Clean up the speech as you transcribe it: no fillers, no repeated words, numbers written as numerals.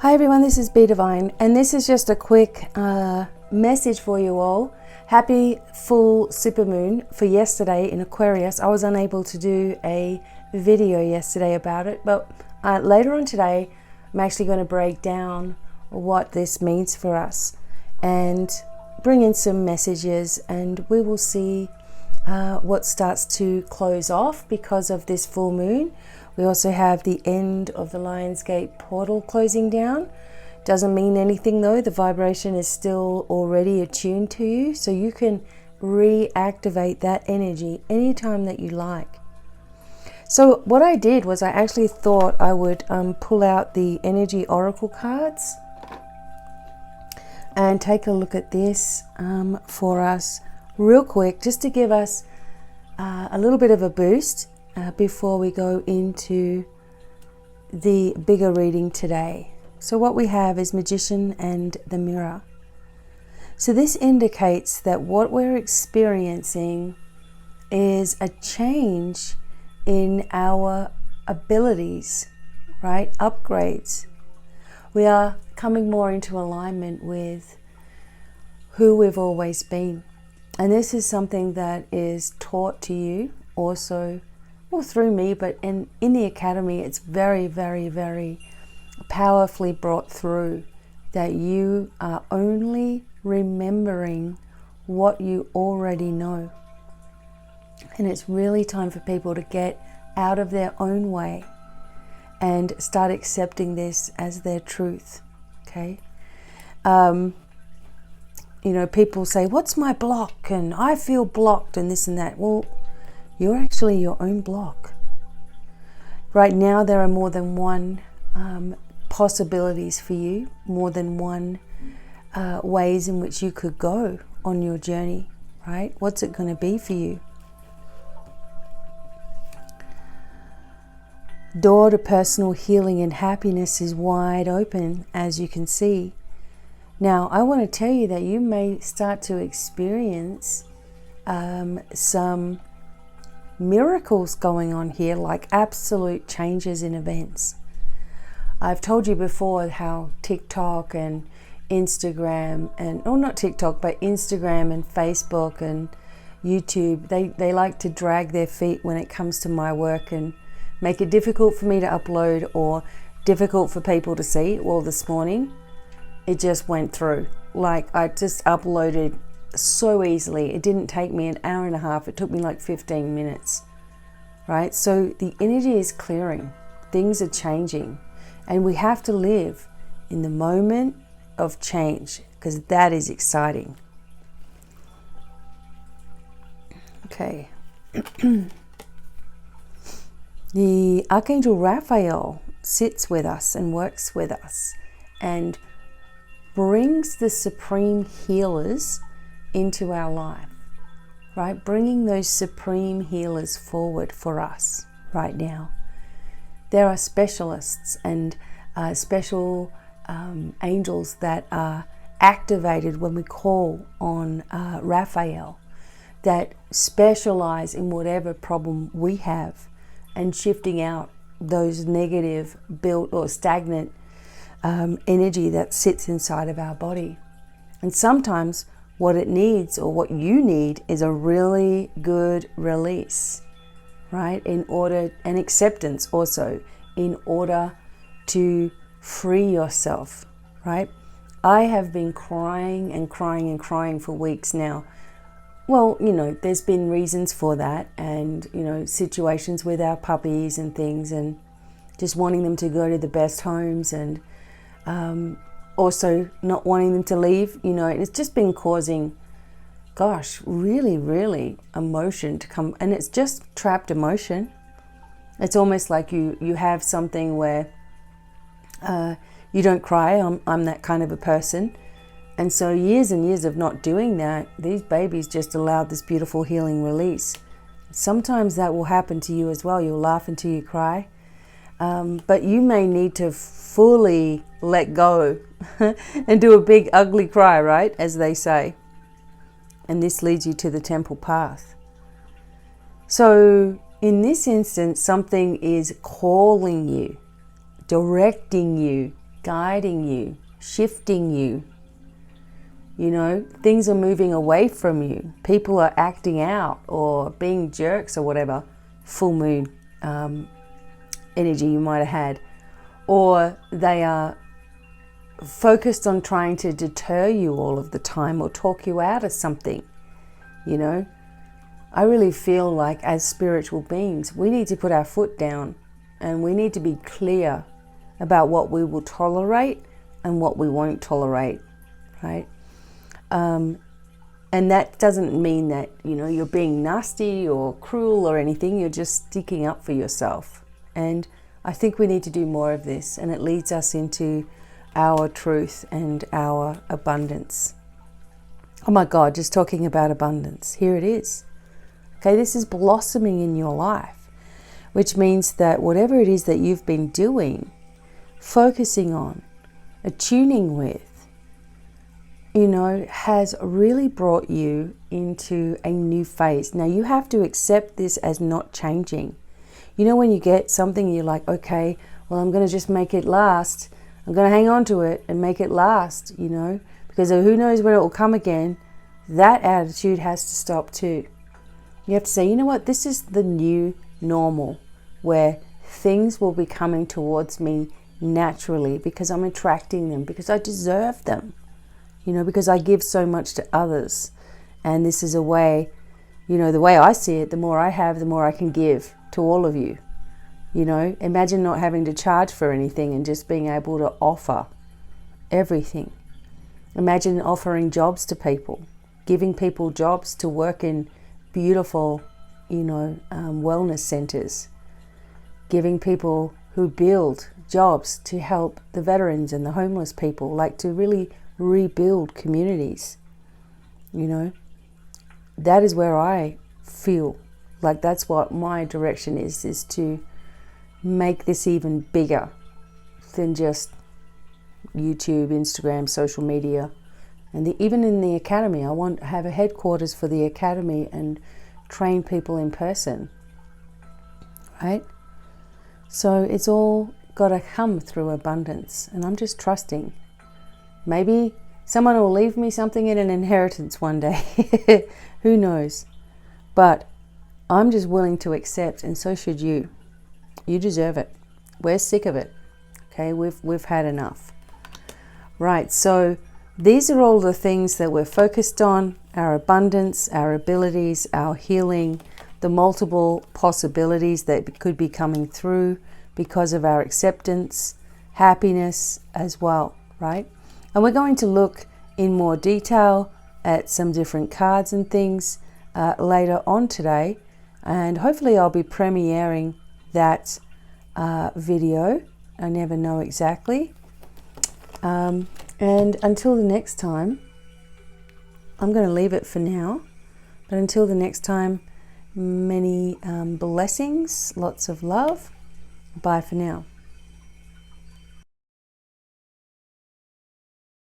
Hi everyone, this is BDevine, and this is just a quick message for you all. Happy full supermoon for yesterday in Aquarius. I was unable to do a video yesterday about it, but later on today I'm actually going to break down what this means for us and bring in some messages, and we will see what starts to close off because of this full moon. We also have the end of the Lion's Gate portal closing down. Doesn't mean anything though, the vibration is still already attuned to you, so you can reactivate that energy anytime that you like. So what I did was I actually thought I would pull out the energy oracle cards and take a look at this for us real quick, just to give us a little bit of a boost before we go into the bigger reading today. So what we have is Magician and the Mirror. So this indicates that what we're experiencing is a change in our abilities, right? Upgrades. We are coming more into alignment with who we've always been. And this is something that is taught to you also, well, through me, but in the academy, it's very, very, very powerfully brought through that you are only remembering what you already know. And it's really time for people to get out of their own way and start accepting this as their truth, okay? You know, people say, what's my block? And I feel blocked and this and that. Well, you're actually your own block. Right now, there are more than one possibilities for you, more than one ways in which you could go on your journey, right? What's it going to be for you? Door to personal healing and happiness is wide open, as you can see. Now, I want to tell you that you may start to experience some miracles going on here, like absolute changes in events. I've told you before how TikTok and Instagram and, or not TikTok, but Instagram and Facebook and YouTube, they like to drag their feet when it comes to my work and make it difficult for me to upload or difficult for people to see. Well, this morning, it just went through. Like, I just uploaded so easily. It didn't take me an hour and a half. It took me like 15 minutes, right? So the energy is clearing. Things are changing. And we have to live in the moment of change, because that is exciting. Okay. The Archangel Raphael sits with us and works with us and brings the supreme healers into our life, right? Bringing those supreme healers forward for us right now. There are specialists and special angels that are activated when we call on Raphael, that specialize in whatever problem we have and shifting out those negative, built or stagnant energy that sits inside of our body. And sometimes what it needs, or what you need, is a really good release, right? In order, and acceptance also, in order to free yourself, right? I have been crying and crying and crying for weeks now. Well, you know, there's been reasons for that, and, you know, situations with our puppies and things, and just wanting them to go to the best homes, and also not wanting them to leave, you know. It's just been causing, gosh, really, really emotion to come, and it's just trapped emotion. It's almost like you have something where you don't cry. I'm that kind of a person. And so years and years of not doing that, these babies just allowed this beautiful healing release. Sometimes that will happen to you as well. You'll laugh until you cry. But you may need to fully let go and do a big ugly cry, right? As they say. And this leads you to the temple path. So in this instance, something is calling you, directing you guiding you, shifting you. You know, things are moving away from you. People are acting out or being jerks or whatever. Full moon energy you might have had. Or they are focused on trying to deter you all of the time or talk you out of something. You know, I really feel like as spiritual beings, we need to put our foot down and we need to be clear about what we will tolerate and what we won't tolerate, right? And that doesn't mean that, you know, you're being nasty or cruel or anything. You're just sticking up for yourself. And I think we need to do more of this, and it leads us into our truth and our abundance. Oh my God, just talking about abundance. Here it is. Okay, this is blossoming in your life, which means that whatever it is that you've been doing, focusing on, attuning with, you know, has really brought you into a new phase. Now you have to accept this as not changing. You know, when you get something, you're like, okay, well, I'm going to just make it last. I'm going to hang on to it and make it last, you know, because who knows when it will come again. That attitude has to stop too. You have to say, you know what, this is the new normal where things will be coming towards me naturally because I'm attracting them, because I deserve them. You know, because I give so much to others. And this is a way, you know, the way I see it, the more I have, the more I can give to all of you. You know, imagine not having to charge for anything and just being able to offer everything. Imagine offering jobs to people, giving people jobs to work in beautiful, you know, wellness centers, giving people who build jobs to help the veterans and the homeless people, like to really rebuild communities. You know, that is where I feel like that's what my direction is to make this even bigger than just YouTube, Instagram, social media. And even in the academy, I want to have a headquarters for the academy and train people in person, right? So it's all got to come through abundance, and I'm just trusting. Maybe someone will leave me something in an inheritance one day. Who knows? But I'm just willing to accept, and so should you. You deserve it. We're sick of it. Okay, we've had enough. Right, so these are all the things that we're focused on: our abundance, our abilities, our healing, the multiple possibilities that could be coming through because of our acceptance, happiness as well, right? And we're going to look in more detail at some different cards and things later on today. And hopefully I'll be premiering that video. I never know exactly. And until the next time, I'm going to leave it for now. But until the next time, many blessings, lots of love. Bye for now.